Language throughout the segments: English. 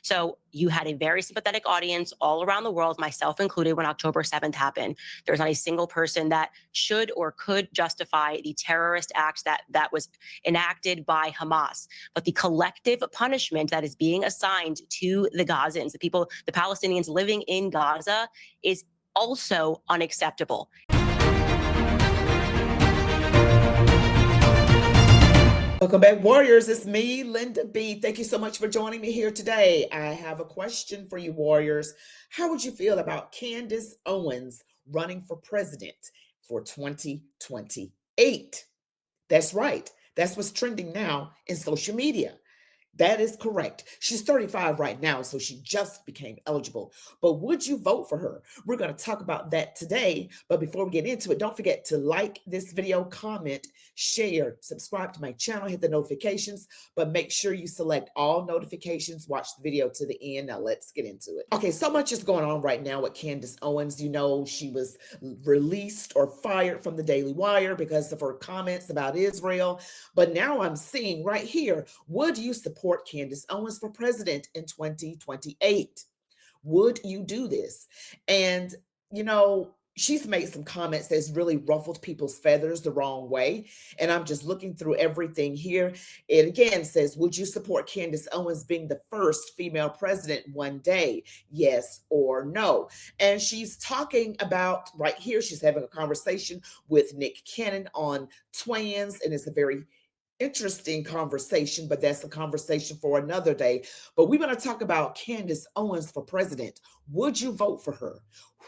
So you had a very sympathetic audience all around the world, myself included, when October 7th happened. There's not a single person that should or could justify the terrorist acts that was enacted by Hamas. But the collective punishment that is being assigned to the Gazans, the people, the Palestinians living in Gaza, is also unacceptable. Welcome back, Warriors. It's me, Linda B. Thank you so much for joining me here today. I have a question for you, Warriors. How would you feel about Candace Owens running for president for 2028? That's right. That's what's trending now in social media. That is correct. She's 35 right now, so she just became eligible. But would you vote for her? We're going to talk about that today. But before we get into it, don't forget to like this video, comment, share, subscribe to my channel, hit the notifications, but make sure you select all notifications. Watch the video to the end. Now let's get into it. Okay, so much is going on right now with Candace Owens. You know, she was released or fired from the Daily Wire because of her comments about Israel. But now I'm seeing right here, would you support Candace Owens for president in 2028? Would you do this? And, you know, she's made some comments that's really ruffled people's feathers the wrong way. And I'm just looking through everything here. It again says, would you support Candace Owens being the first female president one day? Yes or no? And she's talking about right here, she's having a conversation with Nick Cannon on twins, and it's a very interesting conversation, but that's a conversation for another day. But we're going to talk about Candace Owens for president. Would you vote for her?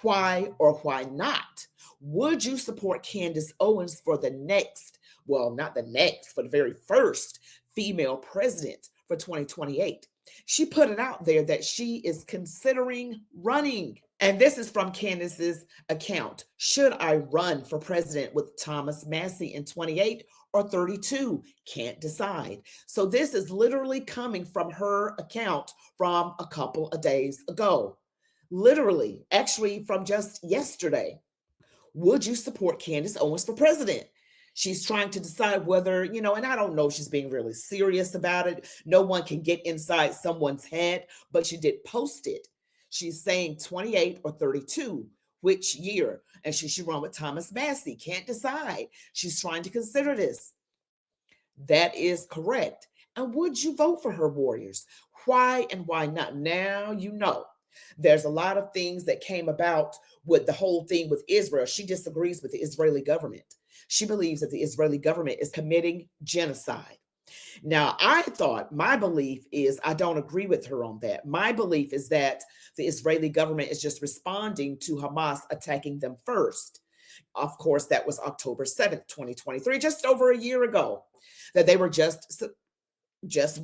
Why or why not? Would you support Candace Owens for the next, well, not the next, for the very first female president for 2028? She put it out there that she is considering running. And this is from Candace's account. Should I run for president with Thomas Massie in 28 or 32? Can't decide. So this is literally coming from her account from a couple of days ago. Literally, actually from just yesterday. Would you support Candace Owens for president? She's trying to decide whether, you know, and I don't know if she's being really serious about it. No one can get inside someone's head, but she did post it. She's saying 28 or 32, which year? And should she run with Thomas Massie? Can't decide. She's trying to consider this. That is correct. And would you vote for her, Warriors? Why and why not? Now, you know, there's a lot of things that came about with the whole thing with Israel. She disagrees with the Israeli government. She believes that the Israeli government is committing genocide. Now, I thought my belief is I don't agree with her on that. My belief is that the Israeli government is just responding to Hamas attacking them first. Of course, that was October 7th, 2023, just over a year ago, that they were just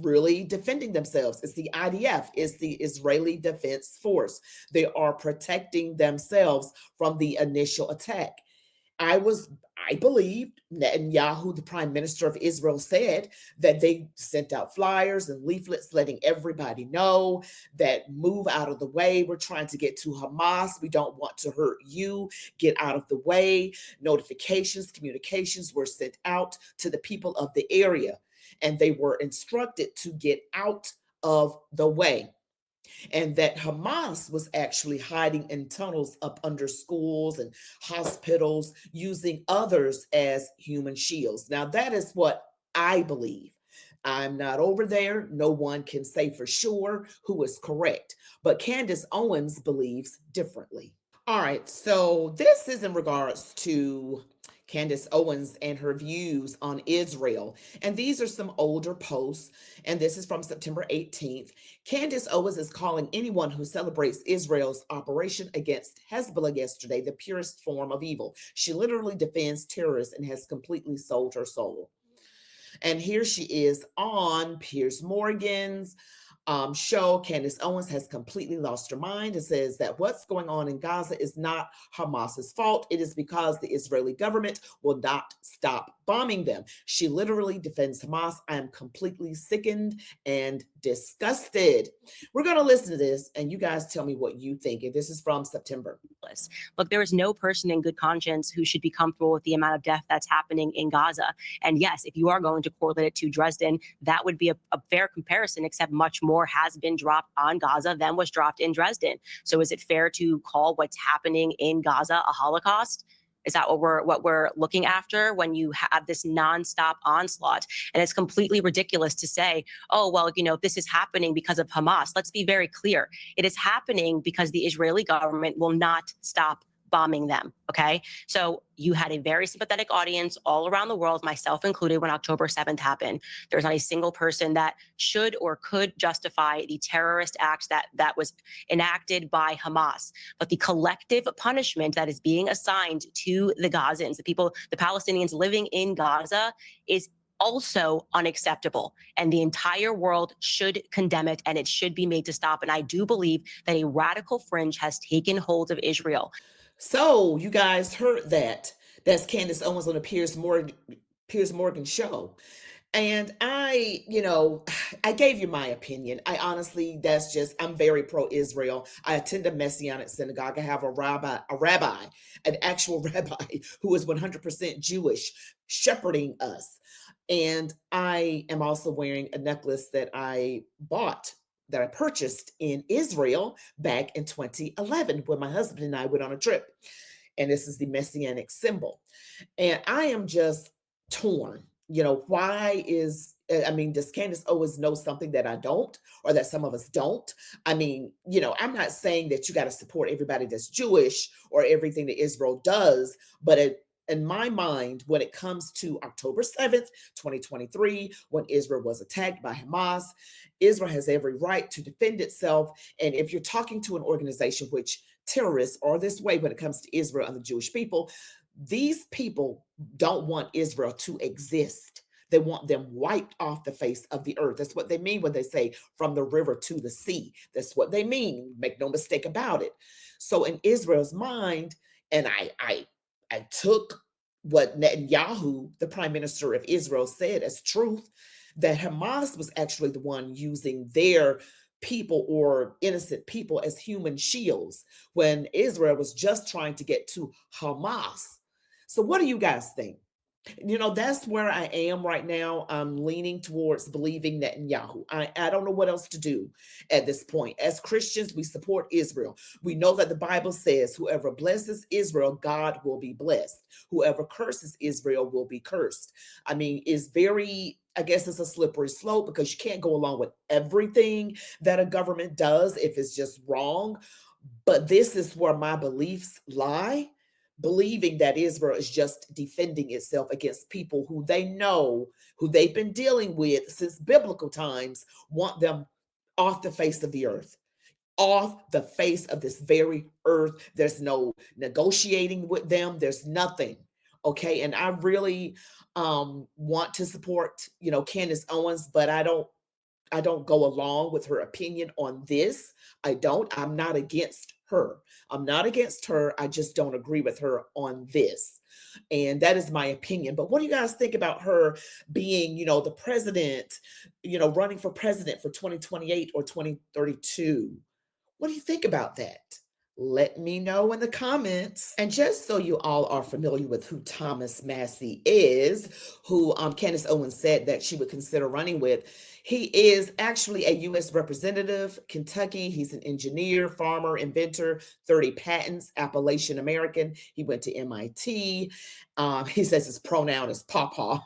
really defending themselves. It's the IDF, it's the Israeli Defense Force. They are protecting themselves from the initial attack. I believed Netanyahu, the prime minister of Israel, said that they sent out flyers and leaflets letting everybody know that move out of the way. We're trying to get to Hamas. We don't want to hurt you. Get out of the way. Notifications, communications were sent out to the people of the area, and they were instructed to get out of the way. And that Hamas was actually hiding in tunnels up under schools and hospitals, using others as human shields. Now, that is what I believe. I'm not over there. No one can say for sure who is correct. But Candace Owens believes differently. All right, so this is in regards to Candace Owens and her views on Israel. And these are some older posts, and this is from September 18th. Candace Owens is calling anyone who celebrates Israel's operation against Hezbollah yesterday the purest form of evil. She literally defends terrorists and has completely sold her soul. And here she is on Piers Morgan's show. Candace Owens has completely lost her mind and says that what's going on in Gaza is not Hamas's fault. It is because the Israeli government will not stop bombing them. She literally defends Hamas. I am completely sickened and disgusted. We're going to listen to this, and you guys tell me what you think. And this is from September. Look, there is no person in good conscience who should be comfortable with the amount of death that's happening in Gaza. And yes, if you are going to correlate it to Dresden, that would be a fair comparison, except much more more has been dropped on Gaza than was dropped in Dresden. So is it fair to call what's happening in Gaza a Holocaust? Is that what we're looking after when you have this nonstop onslaught? And it's completely ridiculous to say, oh, well, this is happening because of Hamas. Let's be very clear. It is happening because the Israeli government will not stop bombing them. Okay. So you had a very sympathetic audience all around the world, myself included, when October 7th happened. There's not a single person that should or could justify the terrorist acts that was enacted by Hamas. But the collective punishment that is being assigned to the Gazans, the Palestinians living in Gaza, is also unacceptable. And the entire world should condemn it, and it should be made to stop. And I do believe that a radical fringe has taken hold of Israel. So you guys heard that. That's Candace Owens on the Piers Morgan show. And I gave you my opinion. I honestly, I'm very pro-Israel. I attend a Messianic synagogue. I have a rabbi, an actual rabbi who is 100% Jewish, shepherding us. And I am also wearing a necklace that I purchased in Israel back in 2011 when my husband and I went on a trip. And this is the Messianic symbol. And I am just torn. Does Candace Owens know something that I don't, or that some of us don't? I'm not saying that you got to support everybody that's Jewish or everything that Israel does, but in my mind, when it comes to October 7th, 2023, when Israel was attacked by Hamas, Israel has every right to defend itself. And if you're talking to an organization which terrorists are this way when it comes to Israel and the Jewish people, these people don't want Israel to exist. They want them wiped off the face of the earth. That's what they mean when they say from the river to the sea. That's what they mean. Make no mistake about it. So in Israel's mind, and I took what Netanyahu, the prime minister of Israel, said as truth, that Hamas was actually the one using their people or innocent people as human shields when Israel was just trying to get to Hamas. So what do you guys think? That's where I am right now. I'm leaning towards believing Netanyahu. I don't know what else to do at this point. As Christians, we support Israel. We know that the Bible says, whoever blesses Israel, God will be blessed. Whoever curses Israel will be cursed. I guess it's a slippery slope because you can't go along with everything that a government does if it's just wrong. But this is where my beliefs lie. Believing that Israel is just defending itself against people who they know, who they've been dealing with since biblical times, want them off the face of the earth, off the face of this very earth. There's no negotiating with them. There's nothing. Okay. And I really want to support, Candace Owens, but I don't go along with her opinion on this. I'm not against her. I'm not against her. I just don't agree with her on this. And that is my opinion. But what do you guys think about her being, the president, running for president for 2028 or 2032? What do you think about that? Let me know in the comments. And just so you all are familiar with who Thomas Massie is, who Candace Owens said that she would consider running with, he is actually a U.S. representative, Kentucky. He's an engineer, farmer, inventor, 30 patents, Appalachian American. He went to MIT. He says his pronoun is Pawpaw.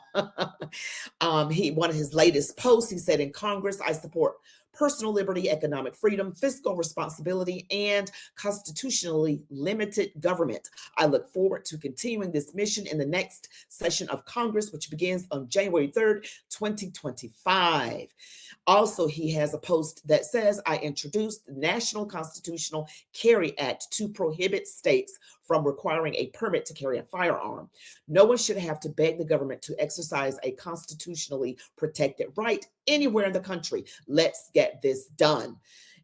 One of his latest posts, he said, in Congress, I support personal liberty, economic freedom, fiscal responsibility, and constitutionally limited government. I look forward to continuing this mission in the next session of Congress, which begins on January 3rd, 2025. Also, he has a post that says, I introduced the National Constitutional Carry Act to prohibit states from requiring a permit to carry a firearm. No one should have to beg the government to exercise a constitutionally protected right anywhere in the country. Let's get this done.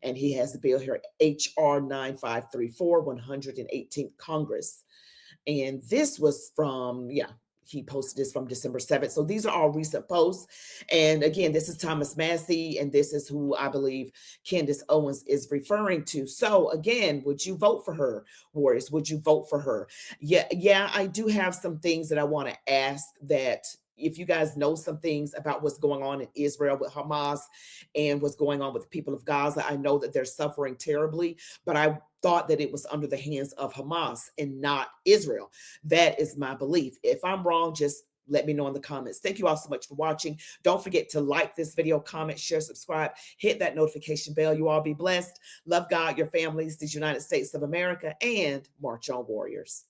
And he has the bill here, HR 9534, 118th Congress. And this was from, he posted this from December 7th. So these are all recent posts. And again, this is Thomas Massie, and this is who I believe Candace Owens is referring to. So again, would you vote for her, Warriors? Would you vote for her? Yeah, I do have some things that I want to ask that if you guys know some things about what's going on in Israel with Hamas and what's going on with the people of Gaza, I know that they're suffering terribly, but I thought that it was under the hands of Hamas and not Israel. That is my belief. If I'm wrong, just let me know in the comments. Thank you all so much for watching. Don't forget to like this video, comment, share, subscribe, hit that notification bell. You all be blessed. Love God, your families, the United States of America, and march on, warriors.